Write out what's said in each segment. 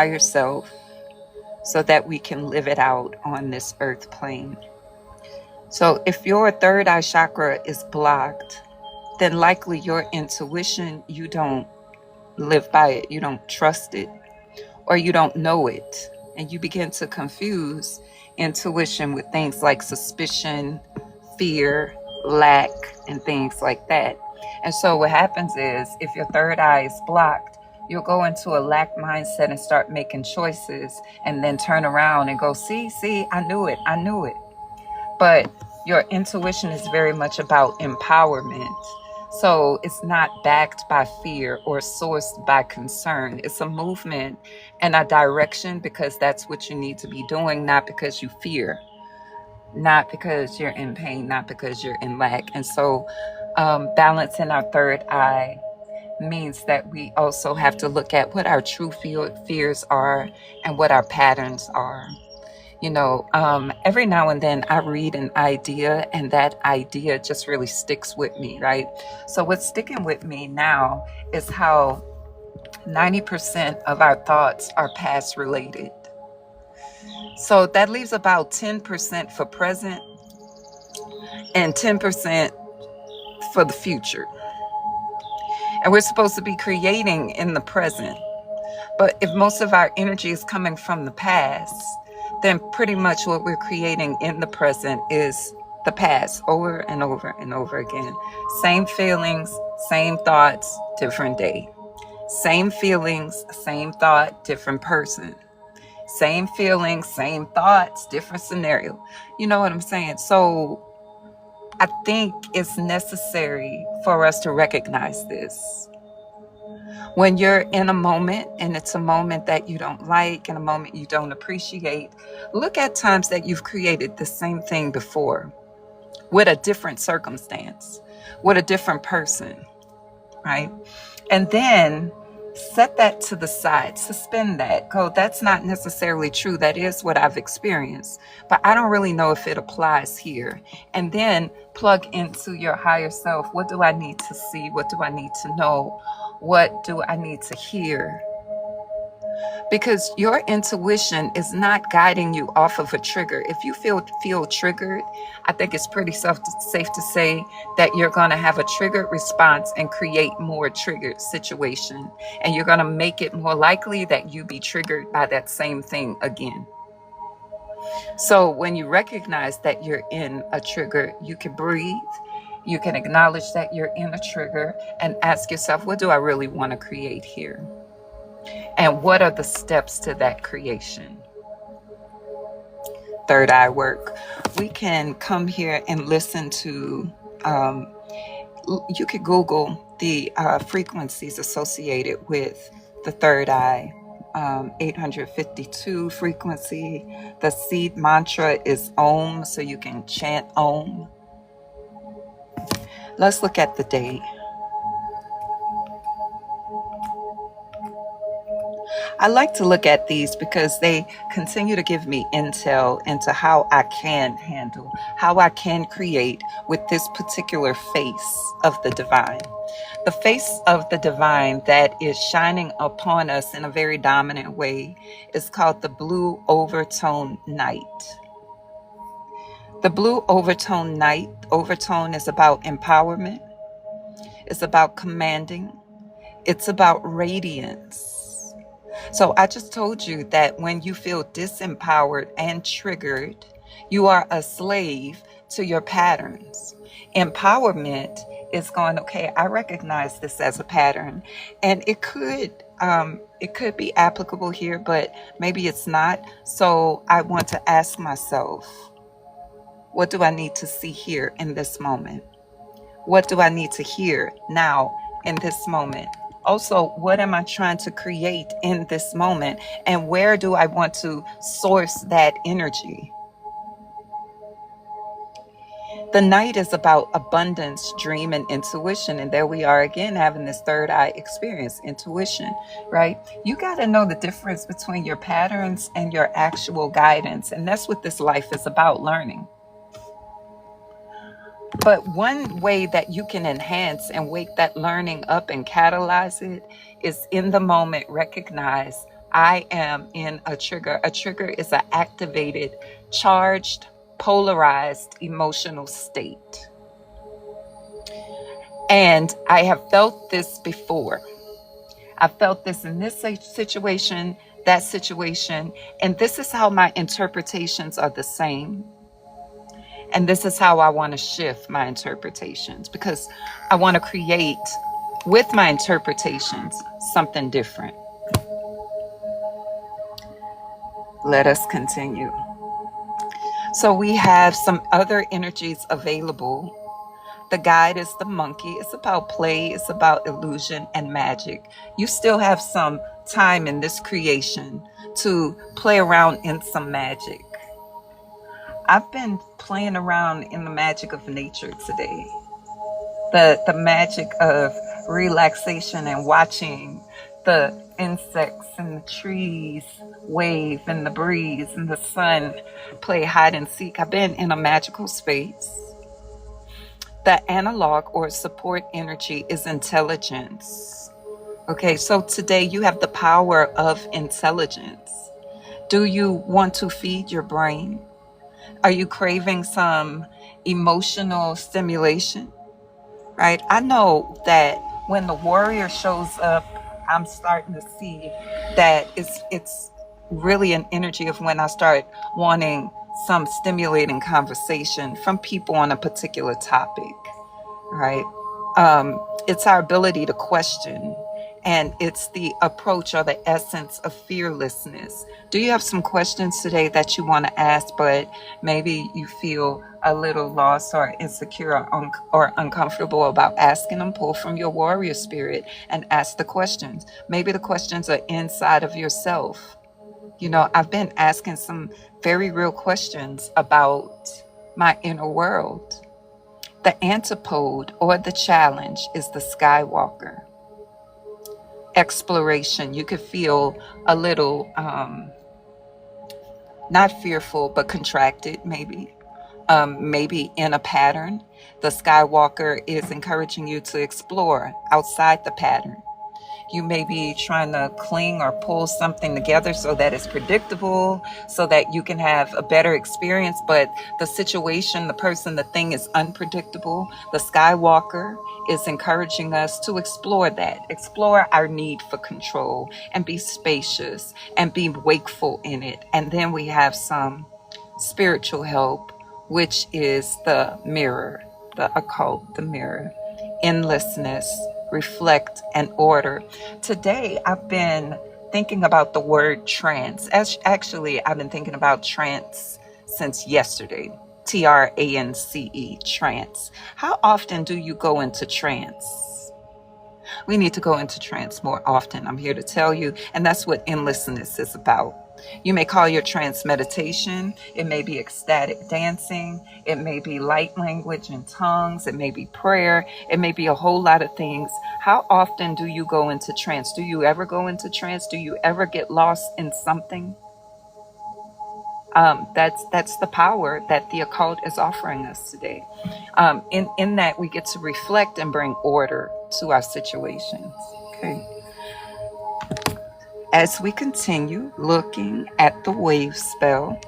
higher self so that we can live it out on this earth plane. So if your third eye chakra is blocked, then likely your intuition, you don't live by it, you don't trust it, or you don't know it. And you begin to confuse intuition with things like suspicion, fear, lack, and things like that. And so what happens is if your third eye is blocked, you'll go into a lack mindset and start making choices and then turn around and go, see, I knew it. But your intuition is very much about empowerment. So it's not backed by fear or sourced by concern. It's a movement and a direction because that's what you need to be doing, not because you fear, not because you're in pain, not because you're in lack. And so balancing our third eye means that we also have to look at what our true fears are and what our patterns are. Every now and then I read an idea and that idea just really sticks with me, right? So what's sticking with me now is how 90% of our thoughts are past related. So that leaves about 10% for present and 10% for the future. And we're supposed to be creating in the present. But if most of our energy is coming from the past, then pretty much what we're creating in the present is the past over and over and over again. Same feelings, same thoughts, different day. Same feelings, same thought, different person. Same feelings, same thoughts, different scenario. You know what I'm saying? So I think it's necessary for us to recognize this. When you're in a moment and it's a moment that you don't like and a moment you don't appreciate, look at times that you've created the same thing before with a different circumstance, with a different person, right? And then set that to the side, suspend that. Go, that's not necessarily true. That is what I've experienced, but I don't really know if it applies here. And then plug into your higher self. What do I need to see? What do I need to know? What do I need to hear? Because your intuition is not guiding you off of a trigger. If you feel triggered, I think it's pretty safe to say that you're going to have a triggered response and create more triggered situation. And you're going to make it more likely that you be triggered by that same thing again. So when you recognize that you're in a trigger, you can breathe. You can acknowledge that you're in a trigger and ask yourself, what do I really want to create here? And what are the steps to that creation? Third eye work. We can come here and listen to, you could Google the frequencies associated with the third eye. 852 frequency. The seed mantra is Om, so you can chant Om. Let's look at the day. I like to look at these because they continue to give me intel into how I can handle, how I can create with this particular face of the divine. The face of the divine that is shining upon us in a very dominant way is called the blue overtone night. The blue overtone night, overtone is about empowerment. It's about commanding. It's about radiance. So I just told you that when you feel disempowered and triggered, you are a slave to your patterns. Empowerment is going, okay, I recognize this as a pattern, and it could be applicable here, but maybe it's not. So I want to ask myself, what do I need to see here in this moment? What do I need to hear now in this moment? Also, what am I trying to create in this moment? And where do I want to source that energy? The night is about abundance, dream, and intuition. And there we are again, having this third eye experience, intuition, right? You got to know the difference between your patterns and your actual guidance. And that's what this life is about, learning. But one way that you can enhance and wake that learning up and catalyze it is in the moment recognize I am in a trigger. A trigger is an activated, charged, polarized emotional state. And I have felt this before. I felt this in this situation, that situation, and this is how my interpretations are the same. And this is how I want to shift my interpretations, because I want to create with my interpretations something different. Let us continue. So we have some other energies available. The guide is the monkey. It's about play. It's about illusion and magic. You still have some time in this creation to play around in some magic. I've been playing around in the magic of nature today. The magic of relaxation and watching the insects and the trees wave and the breeze and the sun play hide and seek. I've been in a magical space. The analog or support energy is intelligence. Okay, so today you have the power of intelligence. Do you want to feed your brain? Are you craving some emotional stimulation? Right? I know that when the warrior shows up, I'm starting to see that it's really an energy of when I start wanting some stimulating conversation from people on a particular topic, right? It's our ability to question, and it's the approach or the essence of fearlessness. Do you have some questions today that you want to ask, but maybe you feel a little lost or insecure or uncomfortable about asking them? Pull from your warrior spirit and ask the questions. Maybe the questions are inside of yourself. You know, I've been asking some very real questions about my inner world. The antipode or the challenge is the skywalker. Exploration. You could feel a little, not fearful, but contracted, maybe. Maybe in a pattern. The skywalker is encouraging you to explore outside the pattern. You may be trying to cling or pull something together so that it's predictable, so that you can have a better experience. But the situation, the person, the thing is unpredictable. The Skywalker is encouraging us to explore that, explore our need for control and be spacious and be wakeful in it. And then we have some spiritual help, which is the mirror, the occult, the mirror, endlessness, reflect, and order. Today, I've been thinking about the word trance. Actually, I've been thinking about trance since yesterday. TRANCE, trance. How often do you go into trance? We need to go into trance more often. I'm here to tell you, and that's what endlessness is about. You may call your trance meditation. It may be ecstatic dancing. It may be light language and tongues. It may be prayer. It may be a whole lot of things. How often do you go into trance? Do you ever go into trance? Do you ever get lost in something? That's the power that the occult is offering us today. In that we get to reflect and bring order to our situations. Okay. As we continue looking at the wave spell,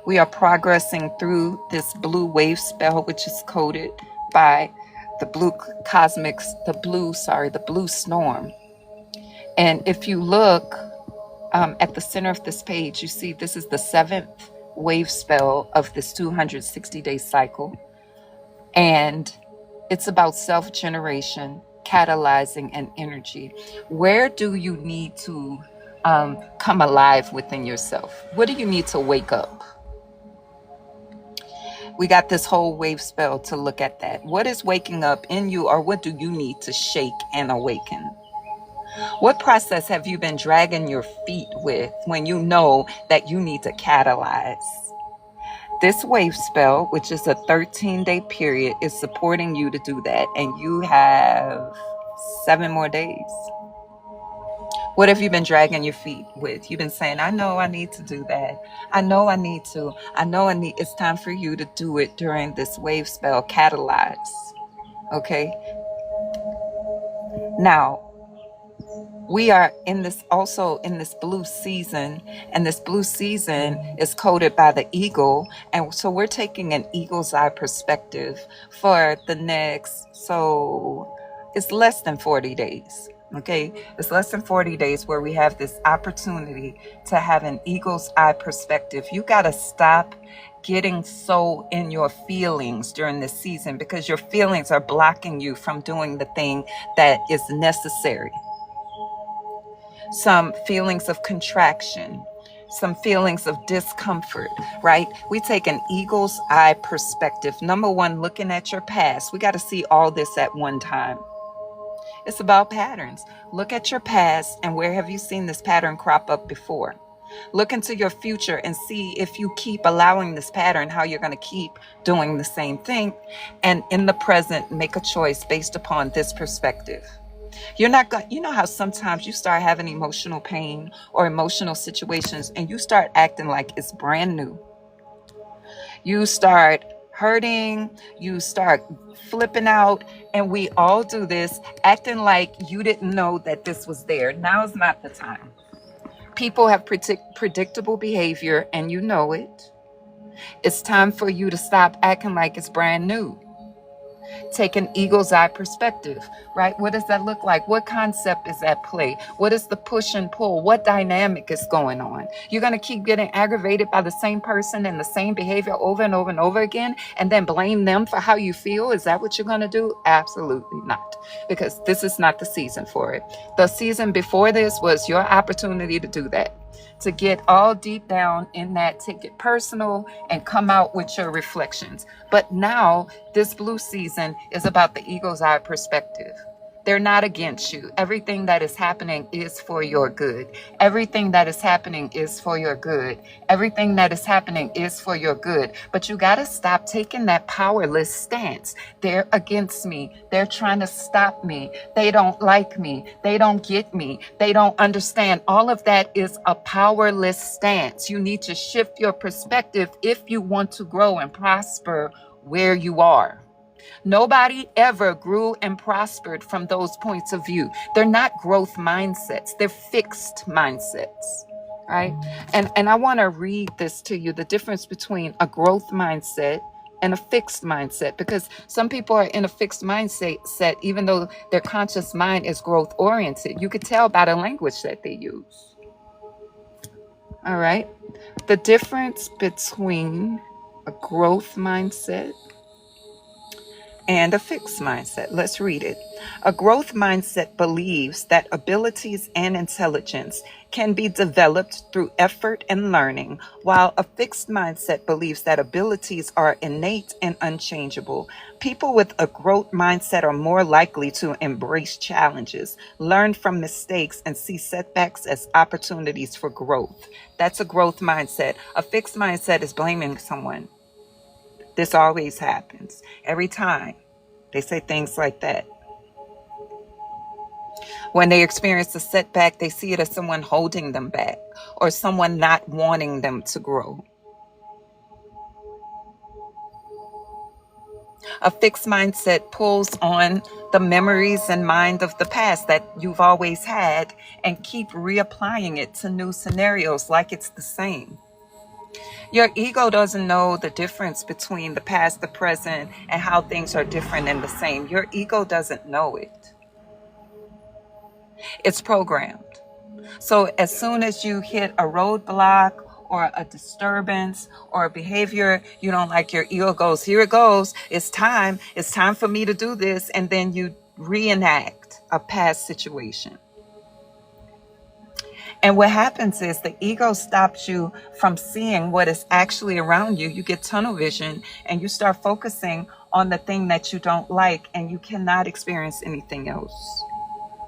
we are progressing through this blue wave spell, which is coded by the blue the blue storm. And if you look at the center of this page, you see this is the 7th wave spell of this 260-day cycle. And it's about self-generation, catalyzing, and energy. Where do you need to come alive within yourself? What do you need to wake up? We got this whole wave spell to look at that. What is waking up in you, or what do you need to shake and awaken? What process have you been dragging your feet with when you know that you need to catalyze? This wave spell, which is a 13-day period, is supporting you to do that. And you have 7 more days. What have you been dragging your feet with? You've been saying, I know I need to do that. I know I need to. It's time for you to do it during this wave spell. Catalyze. Okay? Now, We are in this also in this blue season, and this blue season is coded by the eagle. And so we're taking an eagle's eye perspective for the next, so it's less than 40 days. Okay, it's less than 40 days where we have this opportunity to have an eagle's eye perspective. You got to stop getting so in your feelings during this season, because your feelings are blocking you from doing the thing that is necessary. Some feelings of contraction, some feelings of discomfort, right? We take an eagle's eye perspective. Number one, looking at your past. We got to see all this at one time. It's about patterns. Look at your past and where have you seen this pattern crop up before? Look into your future and see if you keep allowing this pattern, how you're going to keep doing the same thing. And in the present, make a choice based upon this perspective. You're not going, you know how sometimes you start having emotional pain or emotional situations and you start acting like it's brand new. You start hurting, you start flipping out, and we all do this, acting like you didn't know that this was there. Now is not the time. People have predictable behavior and you know it. It's time for you to stop acting like it's brand new. Take an eagle's eye perspective, right? What does that look like? What concept is at play? What is the push and pull? What dynamic is going on? You're going to keep getting aggravated by the same person and the same behavior over and over and over again, and then blame them for how you feel? Is that what you're going to do? Absolutely not, because this is not the season for it. The season before this was your opportunity to do that, to get all deep down in that, take it personal, and come out with your reflections. But now, this blue season is about the eagle's eye perspective. They're not against you. Everything that is happening is for your good. Everything that is happening is for your good. Everything that is happening is for your good. But you got to stop taking that powerless stance. They're against me. They're trying to stop me. They don't like me. They don't get me. They don't understand. All of that is a powerless stance. You need to shift your perspective if you want to grow and prosper where you are. Nobody ever grew and prospered from those points of view. They're not growth mindsets. They're fixed mindsets, right? And I want to read this to you, the difference between a growth mindset and a fixed mindset, because some people are in a fixed mindset, even though their conscious mind is growth oriented. You could tell by the language that they use. All right. The difference between a growth mindset and a fixed mindset. Let's read it. A growth mindset believes that abilities and intelligence can be developed through effort and learning, while a fixed mindset believes that abilities are innate and unchangeable. People with a growth mindset are more likely to embrace challenges, learn from mistakes, and see setbacks as opportunities for growth. That's a growth mindset. A fixed mindset is blaming someone. This always happens. Every time they say things like that. When they experience a setback, they see it as someone holding them back or someone not wanting them to grow. A fixed mindset pulls on the memories and mind of the past that you've always had and keep reapplying it to new scenarios like it's the same. Your ego doesn't know the difference between the past, the present, and how things are different and the same. Your ego doesn't know it. It's programmed. So as soon as you hit a roadblock or a disturbance or a behavior you don't like, your ego goes, here it goes. It's time. It's time for me to do this. And then you reenact a past situation. And what happens is the ego stops you from seeing what is actually around you. You get tunnel vision and you start focusing on the thing that you don't like, and you cannot experience anything else.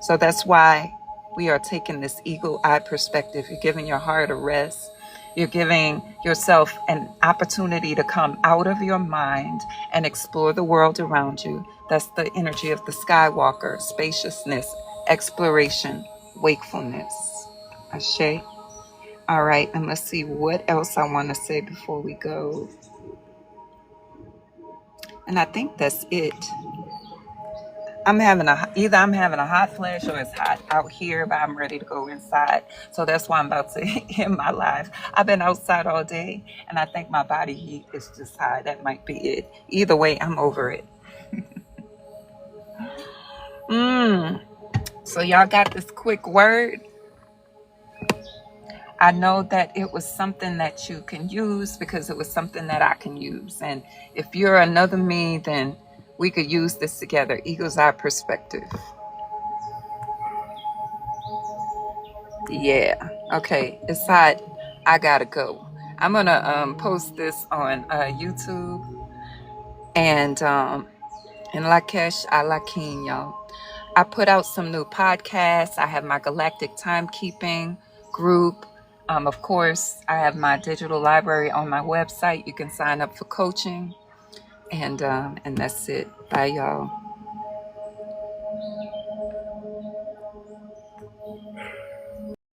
So that's why we are taking this eagle eye perspective. You're giving your heart a rest. You're giving yourself an opportunity to come out of your mind and explore the world around you. That's the energy of the Skywalker: spaciousness, exploration, wakefulness. Ashe. All right, and let's see what else I want to say before we go. And I think that's it. either I'm having a hot flash or it's hot out here, but I'm ready to go inside. So that's why I'm about to end my life. I've been outside all day, and I think my body heat is just high. That might be it. Either way, I'm over it. So y'all got this quick word. I know that it was something that you can use because it was something that I can use. And if you're another me, then we could use this together. Eagle's eye perspective. Yeah. Okay. It's hot. I gotta go. I'm gonna post this on YouTube and Lakesh Alakin, y'all. I put out some new podcasts. I have my Galactic Timekeeping group. Of course, I have my digital library on my website. You can sign up for coaching. And that's it. Bye, y'all.